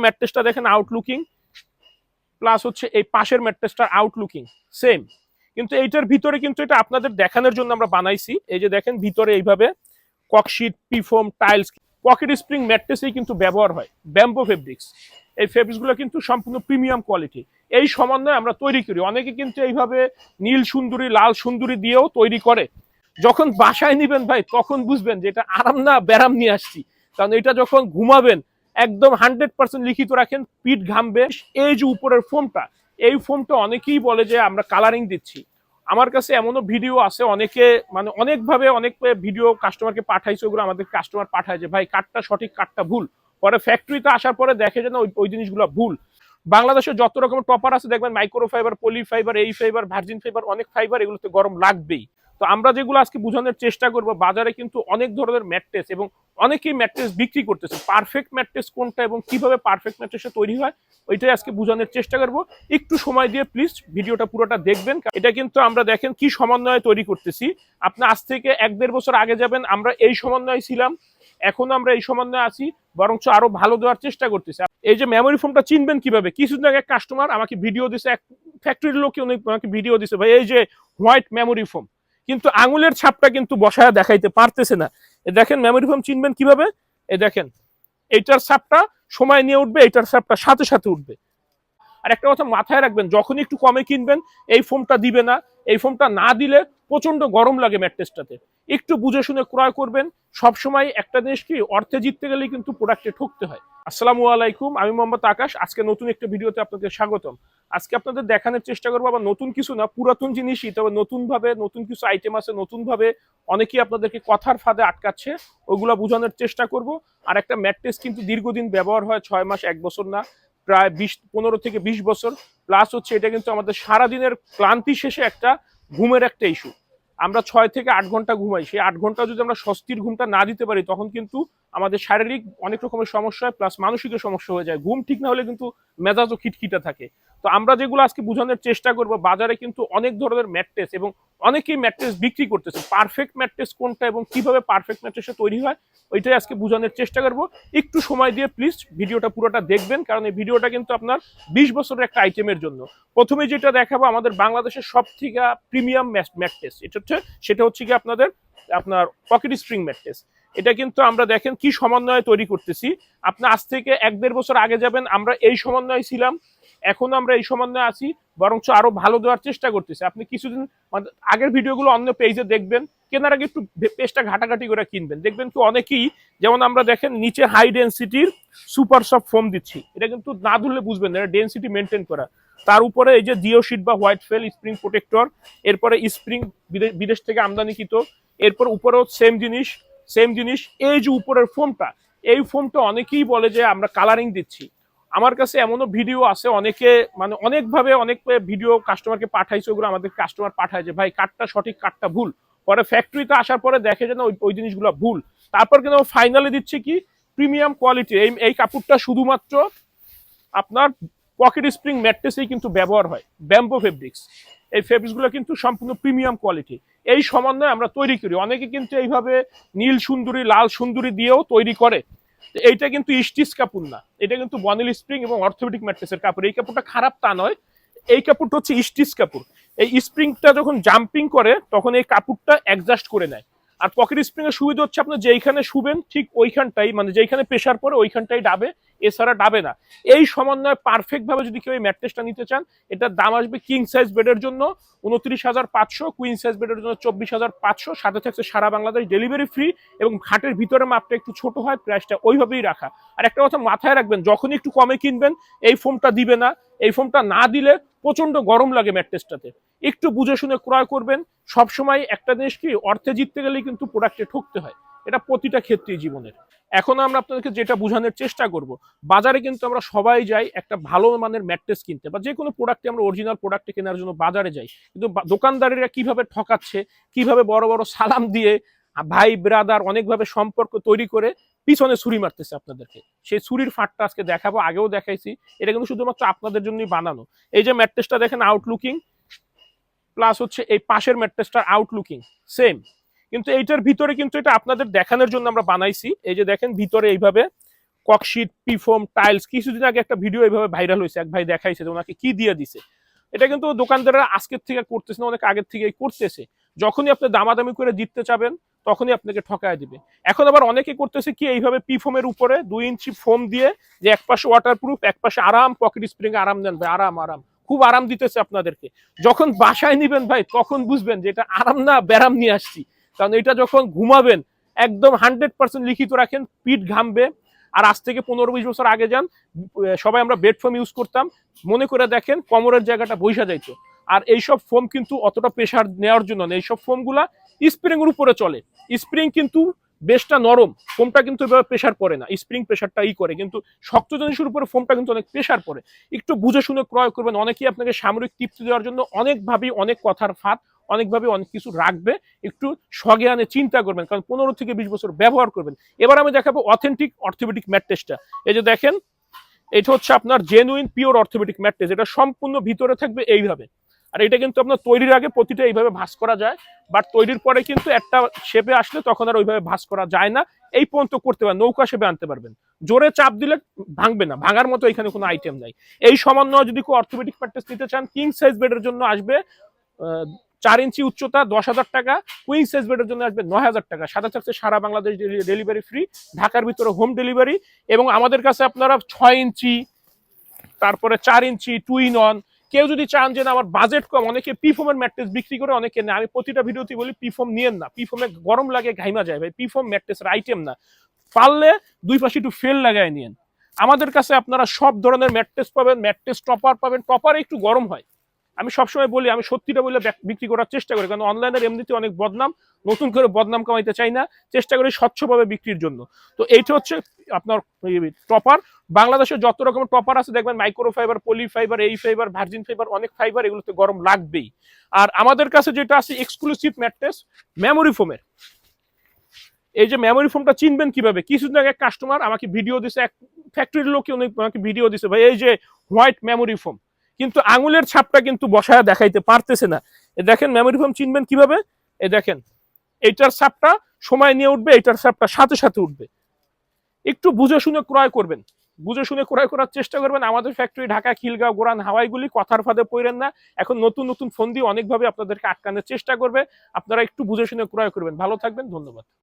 ম্যাট্রেসটা দেখেন আউটলুকিং, প্লাস হচ্ছে এই পাশের ম্যাট্রেসটার আউটলুকিং সেম, কিন্তু এইটার ভিতরে কিন্তু এটা আপনাদের দেখানোর জন্য আমরা বানাইছি। এই যে দেখেন ভিতরে এইভাবে ককশিট, পিফোম, টাইলস, পকেট স্প্রিং ম্যাট্রেসেই কিন্তু ব্যবহার হয় ব্যাম্বো ফেব্রিক্স। এই ফেব্রিক্সগুলো কিন্তু সম্পূর্ণ প্রিমিয়াম কোয়ালিটি। এই সমন্বয়ে আমরা তৈরি করি। অনেকে কিন্তু এইভাবে নীল সুন্দরী, লাল সুন্দরী দিয়েও তৈরি করে। যখন বাসায় নিবেন ভাই, তখন বুঝবেন যে এটা আরাম না ব্যারাম নিয়ে আসছি। কারণ এটা যখন ঘুমাবেন একদম 100% লিখিত রাখেন, পিঠ ঘামবে। এই যে উপরের ফোমটা, এই ফোমটা অনেকেই বলে যে আমরা কালারিং দিচ্ছি। আমার কাছে এমনও ভিডিও আছে, অনেকে মানে অনেকভাবে অনেক ভিডিও কাস্টমারকে পাঠাইছে, ওগুলো আমাদের কাস্টমার পাঠায় যে ভাই কাঠটা সঠিক, কাঠটা ভুল। পরে ফ্যাক্টরিতে আসার পরে দেখে যে না, ওই জিনিসগুলো ভুল। বাংলাদেশে যত রকমের টপার আছে দেখবেন, মাইক্রো ফাইবার, পলি ফাইবার, এই ফাইবার, ভার্জিন ফাইবার, অনেক ফাইবার, এগুলোতে গরম লাগবেই। তো আমরা যেগুলো আজকে বোঝানোর চেষ্টা করব, বাজারে কিন্তু অনেক ধরনের ম্যাট্রেস এবং অনেকেই ম্যাট্রেস বিক্রি করতেছে। পারফেক্ট ম্যাট্রেস কোনটা এবং কিভাবে পারফেক্ট ম্যাট্রেসটা তৈরি হয়, ওইটাই আজকে বোঝানোর চেষ্টা করব। একটু সময় দিয়ে প্লিজ ভিডিওটা পুরোটা দেখবেন। এটা কিন্তু আমরা দেখেন কি সমন্বয়ে তৈরি করতেছি। আপনি আজ থেকে 1-1.5 বছর আগে যাবেন, আমরা এই সমন্বয়ে ছিলাম, এখন আমরা এই সমন্বয়ে আছি, বরঞ্চ আরো ভালো দেওয়ার চেষ্টা করতেছি। এই যে মেমোরি ফোমটা চিনবেন কিভাবে, কিছুদিন আগে কাস্টমার আমাকে ভিডিও দিছে, এক ফ্যাক্টরির লোক আমাকে ভিডিও দিছে, ভাই এই যে হোয়াইট মেমোরি ফোম, কিন্তু আঙুলের ছাপটা কিন্তু বসায় দেখাইতে পারতেছে না। দেখেন মেমোরি ফোম চিনবেন কিভাবে, এই দেখেন এইটার ছাপটা সময় নিয়ে উঠবে, এইটার ছাপটা সাথে সাথে উঠবে। আর একটা কথা মাথায় রাখবেন, যখন একটু কমে কিনবেন এই ফোমটা দিবে না। এই ফোমটা না দিলে প্রচন্ড গরম লাগে ম্যাট্রেসটাতে। একটু বুঝে শুনে ক্রয় করবেন। সবসময় একটা জিনিস কি, অর্থে জিততে গেলেই কিন্তু প্রোডাক্টে ঠকতে হয়। আসসালামু আলাইকুম, আমি মোহাম্মদ আকাশ। আজকে নতুন একটা ভিডিওতে আপনাদের স্বাগতম। আজকে আপনাদের দেখানোর চেষ্টা করবো আবার নতুন কিছু না, পুরাতন জিনিসই, তবে নতুন ভাবে, নতুন কিছু আইটেম আছে, নতুন ভাবে অনেকেই আপনাদেরকে কথার ফাঁদে আটকাচ্ছে, ওইগুলা বোঝানোর চেষ্টা করব। আর একটা ম্যাট্রেস কিন্তু দীর্ঘদিন ব্যবহার হয়, 6 মাস 1 বছর না, প্রায় 15 থেকে 20 বছর। প্লাস হচ্ছে এটা কিন্তু আমাদের সারাদিনের ক্লান্তি শেষে একটা ঘুমের একটা ইস্যু। আমরা 6 থেকে 8 ঘন্টা ঘুমাই, সেই 8 ঘন্টা যদি আমরা স্বস্তির ঘুমটা না দিতে পারি, তখন কিন্তু আমাদের শারীরিক অনেক রকমের সমস্যা হয়, প্লাস মানসিক সমস্যা হয়ে যায়। ঘুম ঠিক না হলে কিন্তু মেজাজও খিটখিটে থাকে। তো আমরা যেগুলো আজকে বোঝানোর চেষ্টা করব, বাজারে কিন্তু অনেক ধরনের ম্যাট্রেস এবং অনেকেই ম্যাট্রেস বিক্রি করতেছে। পারফেক্ট ম্যাট্রেস কোনটা এবং কিভাবে পারফেক্ট ম্যাট্রেসটা তৈরি হয়, ওইটাই আজকে বোঝানোর চেষ্টা করব। একটু সময় দিয়ে প্লিজ ভিডিওটা পুরোটা দেখবেন, কারণ এই ভিডিওটা কিন্তু আপনার 20 বছরের একটা আইটেমের জন্য। প্রথমে যেটা দেখাবো আমাদের বাংলাদেশের সব থেকে প্রিমিয়াম ম্যাট্রেস, সেটা হচ্ছে কি আপনার পকেট স্প্রিং ম্যাট্রেস। এটা কিন্তু আমরা দেখেন কি সমন্বয়ে তৈরি করতেছি। আপনি আজ থেকে 1-1.5 বছর আগে যাবেন, আমরা এই সমন্বয়ে ছিলাম, এখন আমরা এই সমন্বয়ে আছি, বরঞ্চ আরো ভালো দেওয়ার চেষ্টা করতেছি। আপনি কিছুদিন আগের ভিডিওগুলো অন্য পেজে দেখবেন, কেনার আগে একটু পেজটা ঘাটাঘাটি করে কিনবেন। দেখবেন কি অনেকেই, যেমন আমরা দেখেন নিচে হাই ডেন্সিটির সুপার সফট ফোম দিচ্ছি, এটা কিন্তু না ধরলে বুঝবেন এটা ডেন্সিটি মেনটেন করা। তার উপরে এই যে জিও শিট বা হোয়াইট ফেল স্প্রিং প্রোটেক্টর, এরপরে স্প্রিং বিদেশ থেকে আমদানিকৃত, এরপর উপরেও সেম জিনিস। এই যে উপরের ফোমটা, এই ফোমটা অনেকেই বলে যে আমরা কালারিং দিচ্ছি। আমার কাছে এমনও ভিডিও আছে, অনেকে মানে অনেকভাবে অনেক ভিডিও কাস্টমারকে পাঠাইছে, ওগুলো আমাদের কাস্টমার পাঠায় যে ভাই কাঠটা সঠিক, কাঠটা ভুল। পরে ফ্যাক্টরিতে আসার পরে দেখে যে না, ওই জিনিসগুলো ভুল। তারপর কিন্তু ফাইনালি দিচ্ছে কি প্রিমিয়াম কোয়ালিটি। এই কাপড়টা শুধুমাত্র আপনার পকেট স্প্রিং ম্যাট্রেসেই কিন্তু ব্যবহার হয়, ব্যাম্বো ফেব্রিক্স। এই ফেব্রিক্সগুলো কিন্তু সম্পূর্ণ প্রিমিয়াম কোয়ালিটি। এই সমন্বয়ে আমরা তৈরি করি। অনেকে কিন্তু এইভাবে নীল সুন্দরী, লাল সুন্দরী দিয়েও তৈরি করে। এইটা কিন্তু স্টিচ কাপড় না, এটা কিন্তু বনেল স্প্রিং এবং অর্থোপেডিক ম্যাট্রেসের কাপড়। এই কাপড়টা খারাপ তা নয়, এই কাপড়টা হচ্ছে স্টিচ কাপড়। এই স্প্রিংটা যখন জাম্পিং করে, তখন এই কাপড়টা অ্যাডজাস্ট করে নেয়। আর পকেট স্প্রিং এর সুবিধা হচ্ছে আপনি যেইখানে শুবেন ঠিক ওইখানটাই, মানে যেইখানে প্রেসার পড়ে ওইখানটাই ডাবে, এছাড়া ডাবে না। এই সমন্বয়ে পারফেক্ট ভাবে যদি কেউ এই ম্যাট্রেসটা নিতে চান, এটার দাম আসবে কিং সাইজ বেডের জন্য 29,500, কুইন সাইজ বেডের জন্য 24,500, সাথে থাকছে সারা বাংলাদেশ ডেলিভারি ফ্রি, এবং ঘাটের ভিতরে মাপটা একটু ছোট হয়, প্রাইসটা ওইভাবেই রাখা। আর একটা কথা মাথায় রাখবেন, যখন একটু কমে কিনবেন এই ফোমটা দিবে না। এই ফোমটা না দিলে প্রচন্ড গরম লাগে ম্যাট্রেসটাতে। একটু বুঝে শুনে ক্রয় করবেন। সবসময় একটা জিনিস কি, অর্থে জিততে গেলেই কিন্তু প্রোডাক্টে ঠকতে হয়, এটা প্রতিটা ক্ষেত্রেই জীবনের। এখন আমরা আপনাদেরকে যেটা বোঝানোর চেষ্টা করব, বাজারে কিন্তু আমরা সবাই যাই একটা ভালো মানের ম্যাট্রেস কিনতে, বা যে কোনো প্রোডাক্টে আমরা অরিজিনাল প্রোডাক্টে কেনার জন্য বাজারে যাই, কিন্তু দোকানদারেরা কিভাবে ঠকাচ্ছে, কিভাবে বড় বড় সালাম দিয়ে ভাই ব্রাদার অনেকভাবে সম্পর্ক তৈরি করে পিছনে ছুরি মারতেছে আপনাদেরকে। সেই ছুরির ফাঁটটা আজকে দেখাবো, আগেও দেখাইছি। এটা কিন্তু শুধুমাত্র আপনাদের জন্যই বানানো। এই যে ম্যাট্রেসটা দেখেন আউটলুকিং, প্লাস হচ্ছে এই পাশের ম্যাট্রেসটার আউটলুকিং সেম, কিন্তু এইটার ভিতরে কিন্তু এটা আপনাদের দেখানোর জন্য আমরা বানাইছি। এই যে দেখেন ভিতরে এইভাবে ককশিট, পিফোম, টাইলস। কিছুদিন আগে একটা ভিডিও এইভাবে ভাইরাল হয়েছে, এক ভাই দেখাইছে যে ওনাকে কি দিয়ে দিছে। এটা কিন্তু দোকানদাররা আজকের থেকে করতেছে না, অনেক আগের থেকে করতেছে। যখনই আপনি দামাদামি করে জিততে চাবেন তখনই আপনাকে ঠকায় দিবে। এখন আবার অনেকে করতেছে কি, এইভাবে পিফোমের উপরে 2 ইঞ্চি ফোম দিয়ে, যে এক পাশে ওয়াটারপ্রুফ এক পাশে আরাম, পকেট স্প্রিং আরাম দেন ভাই, আরাম আরাম, খুব আরাম দিতেছে আপনাদেরকে। যখন বাসায় নিবেন ভাই তখন বুঝবেন যে এটা আরাম না ব্যারাম নিয়ে আসছি। কারণ এটা যখন ঘুমাবেন একদম 100% লিখিত রাখেন, পিঠ ঘামবে। আর আজ থেকে 15-20 বছর আগে যান, সবাই আমরা বেড ফোম ইউজ করতাম, মনে করে দেখেন কোমরের জায়গাটা বৈশা যাইতো। আর এইসব ফোম কিন্তু অতটা প্রেশার নেওয়ার জন্য না, এইসব ফোমগুলা স্প্রিং এর উপরে চলে। স্প্রিং কিন্তু বেশটা নরম, ফোমটা কিন্তু এভাবে প্রেশার পড়ে না, স্প্রিং প্রেশারটা করে, কিন্তু শক্ত জিনিসের উপরে ফোমটা কিন্তু অনেক প্রেশার পড়ে। একটু বুঝে শুনে ক্রয় করবেন। অনেকেই আপনাকে সামরিক তৃপ্তি দেওয়ার জন্য অনেকভাবে অনেক কথার ফাঁদ, অনেকভাবে অনেক কিছু রাখবে, একটু সজ্ঞানে চিন্তা করবেন, কারণ 15 থেকে 20 বছর ব্যবহার করবেন। এবার আমি দেখাবো অথেন্টিক অর্থোপেডিক ম্যাট্রেসটা। এই যে দেখেন, এটা হচ্ছে আপনার জেনুইন পিওর অর্থোপেডিক ম্যাট্রেস। এটা সম্পূর্ণ ভিতরে থাকবে এইভাবে। আর এটা কিন্তু আপনার তৈরির আগে প্রতিটা এইভাবে ভাঁজ করা যায়, বাট তৈরির পরে কিন্তু একটা শেপে আসলে তখন আর ওইভাবে ভাঁজ করা যায় না। এই পর্যন্ত করতে পারেন, নৌকা শেপে আনতে পারবেন, জোরে চাপ দিলে ভাঙবে না, ভাঙার মতো এখানে কোনো আইটেম নাই। এই সমন্বয় যদি কেউ অর্থোপেডিক ম্যাট্রেস নিতে চান, কিং সাইজ বেডের জন্য আসবে 4 ইঞ্চি উচ্চতা 10,000 টাকা, কুইন সাইজ বেডের জন্য আসবে 9,000 টাকা। সাথে থাকছে সারা বাংলাদেশ ডেলিভারি ফ্রি, ঢাকার ভিতরে হোম ডেলিভারি। এবং আমাদের কাছে আপনারা 6 ইঞ্চি, তারপরে 4 ইঞ্চি, 2 ইন 1। কেউ যদি চান যে আমার বাজেট কম, অনেকে পিফোমের ম্যাট্রেস বিক্রি করে, অনেকে না। আমি প্রতিটা ভিডিওতে বলি পিফোম নিয়েন না, পিফোমে গরম লাগে, ঘাইমা যায় ভাই, পিফোম ম্যাট্রেসের আইটেম না। পারলে 2 পাশে একটু ফেল লাগায় নিয়েন। আমাদের কাছে আপনারা সব ধরনের ম্যাট্রেস পাবেন, ম্যাট্রেস টপার পাবেন। টপারে একটু গরম হয়, আমি সবসময় বলি, আমি সত্যিটা বলে বিক্রি করার চেষ্টা করি, কারণ অনলাইনের এমনিতে অনেক বদনাম, নতুন করে বদনাম কামাইতে চাই না, চেষ্টা করি স্বচ্ছভাবে বিক্রির জন্য। তো এইটা হচ্ছে আপনার টপার। বাংলাদেশে যত রকমের টপার আছে দেখবেন, মাইক্রো ফাইবার, পলি ফাইবার, এই ফাইবার, ভার্জিন ফাইবার, অনেক ফাইবার, এগুলোতে গরম লাগবেই। আর আমাদের কাছে যেটা আছে এক্সক্লুসিভ ম্যাট্রেস মেমোরি ফোমের। এই যে মেমোরি ফোমটা চিনবেন কিভাবে, কিছুদিন আগে কাস্টমার আমাকে ভিডিও দিছে, এক ফ্যাক্টরির লোক আমাকে ভিডিও দিছে, ভাই এই যে হোয়াইট মেমোরি ফোম, কিন্তু আঙুলের ছাপটা কিন্তু বসায় দেখাইতে পারতেছে না। দেখেন মেমোরি ফোম চিনবেন কিভাবে, এই দেখেন এইটার ছাপটা সময় নিয়ে উঠবে, এইটার ছাপটা সাথে সাথে উঠবে। একটু বুঝে শুনে ক্রয় করবেন, বুঝে শুনে ক্রয় করার চেষ্টা করবেন। আমাদের ফ্যাক্টরি ঢাকা, খিলগাঁও, গোরান, হাওয়াইগুলি, কথার ফাঁদে পড়েন না। এখন নতুন নতুন ফোন দিয়ে অনেকভাবে আপনাদেরকে আটকানোর চেষ্টা করবে, আপনারা একটু বুঝে শুনে ক্রয় করবেন। ভালো থাকবেন, ধন্যবাদ।